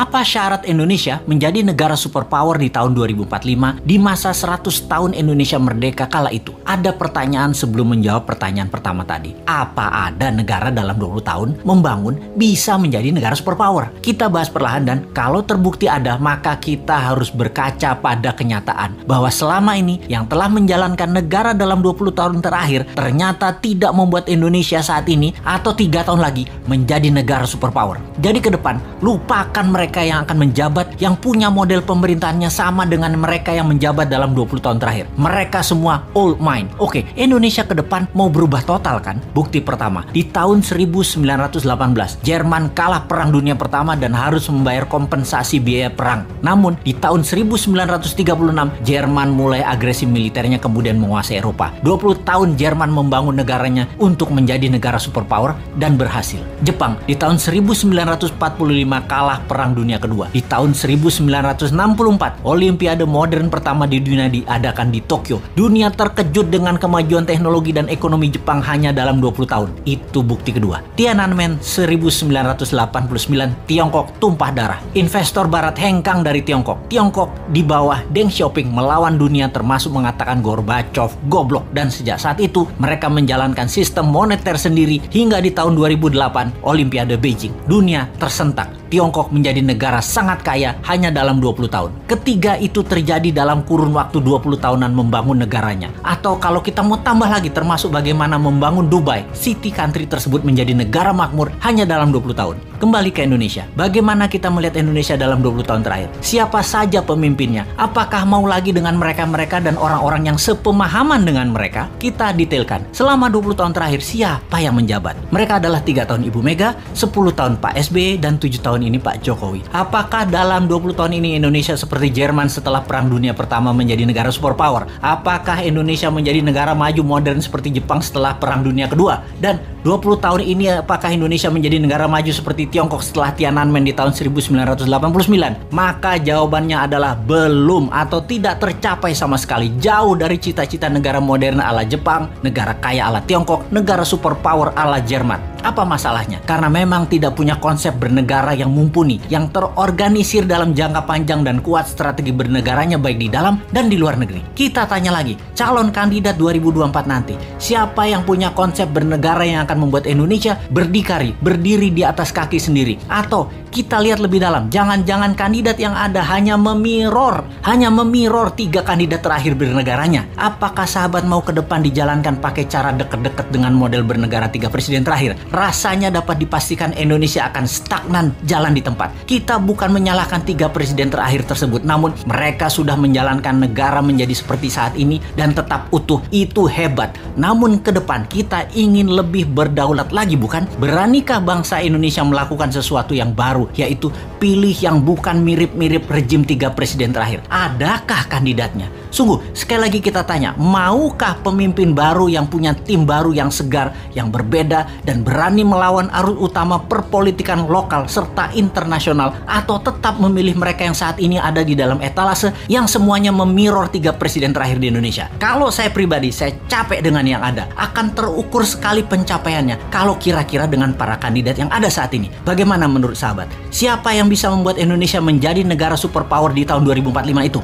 Apa syarat Indonesia menjadi negara superpower di tahun 2045 di masa 100 tahun Indonesia merdeka kala itu? Ada pertanyaan sebelum menjawab pertanyaan pertama tadi. Apa ada negara dalam 20 tahun membangun bisa menjadi negara superpower? Kita bahas perlahan dan kalau terbukti ada, maka kita harus berkaca pada kenyataan bahwa selama ini yang telah menjalankan negara dalam 20 tahun terakhir ternyata tidak membuat Indonesia saat ini atau 3 tahun lagi menjadi negara superpower. Jadi ke depan, lupakan mereka yang akan menjabat yang punya model pemerintahannya sama dengan mereka yang menjabat dalam 20 tahun terakhir. Mereka semua old mind. Oke, Indonesia ke depan mau berubah total kan? Bukti pertama, di tahun 1918, Jerman kalah Perang Dunia Pertama dan harus membayar kompensasi biaya perang. Namun, di tahun 1936, Jerman mulai agresi militernya kemudian menguasai Eropa. 20 tahun Jerman membangun negaranya untuk menjadi negara superpower dan berhasil. Jepang, di tahun 1945 kalah Perang Dunia Kedua. Di tahun 1964, Olimpiade modern pertama di dunia diadakan di Tokyo. Dunia terkejut dengan kemajuan teknologi dan ekonomi Jepang hanya dalam 20 tahun. Itu bukti kedua. Tiananmen 1989, Tiongkok tumpah darah. Investor barat hengkang dari Tiongkok. Tiongkok di bawah Deng Xiaoping melawan dunia termasuk mengatakan Gorbachev goblok, dan sejak saat itu mereka menjalankan sistem moneter sendiri hingga di tahun 2008 Olimpiade Beijing. Dunia tersentak. Tiongkok menjadi negara sangat kaya hanya dalam 20 tahun. Ketiga itu terjadi dalam kurun waktu 20 tahunan membangun negaranya. Atau kalau kita mau tambah lagi termasuk bagaimana membangun Dubai, city country tersebut menjadi negara makmur hanya dalam 20 tahun. Kembali ke Indonesia. Bagaimana kita melihat Indonesia dalam 20 tahun terakhir? Siapa saja pemimpinnya? Apakah mau lagi dengan mereka-mereka dan orang-orang yang sepemahaman dengan mereka? Kita detailkan. Selama 20 tahun terakhir siapa yang menjabat? Mereka adalah 3 tahun Ibu Mega, 10 tahun Pak SBY, dan 7 tahun ini Pak Jokowi. Apakah dalam 20 tahun ini Indonesia seperti Jerman setelah Perang Dunia Pertama menjadi negara superpower? Apakah Indonesia menjadi negara maju modern seperti Jepang setelah Perang Dunia Kedua? Dan 20 tahun ini apakah Indonesia menjadi negara maju seperti Tiongkok setelah Tiananmen di tahun 1989? Maka jawabannya adalah belum atau tidak tercapai sama sekali. Jauh dari cita-cita negara modern ala Jepang, negara kaya ala Tiongkok, negara superpower ala Jerman. Apa masalahnya? Karena memang tidak punya konsep bernegara yang mumpuni, yang terorganisir dalam jangka panjang dan kuat strategi bernegaranya baik di dalam dan di luar negeri. Kita tanya lagi, calon kandidat 2024 nanti, siapa yang punya konsep bernegara yang akan membuat Indonesia berdiri di atas kaki sendiri? Atau kita lihat lebih dalam, jangan-jangan kandidat yang ada hanya memirror 3 kandidat terakhir bernegaranya. Apakah sahabat mau ke depan dijalankan pakai cara deket-deket dengan model bernegara 3 presiden terakhir? Rasanya dapat dipastikan Indonesia akan stagnan jalan di tempat. Kita bukan menyalahkan 3 presiden terakhir tersebut, namun mereka sudah menjalankan negara menjadi seperti saat ini dan tetap utuh. Itu hebat. Namun ke depan kita ingin lebih berdaulat lagi, bukan? Beranikah bangsa Indonesia melakukan sesuatu yang baru, yaitu pilih yang bukan mirip-mirip rejim 3 presiden terakhir? Adakah kandidatnya? Sungguh, sekali lagi kita tanya, maukah pemimpin baru yang punya tim baru yang segar, yang berbeda, dan berani melawan arus utama perpolitikan lokal serta internasional, atau tetap memilih mereka yang saat ini ada di dalam etalase yang semuanya memirror 3 presiden terakhir di Indonesia? Kalau saya pribadi, saya capek dengan yang ada. Akan terukur sekali pencapaiannya kalau kira-kira dengan para kandidat yang ada saat ini. Bagaimana menurut sahabat? Siapa yang bisa membuat Indonesia menjadi negara superpower di tahun 2045 itu?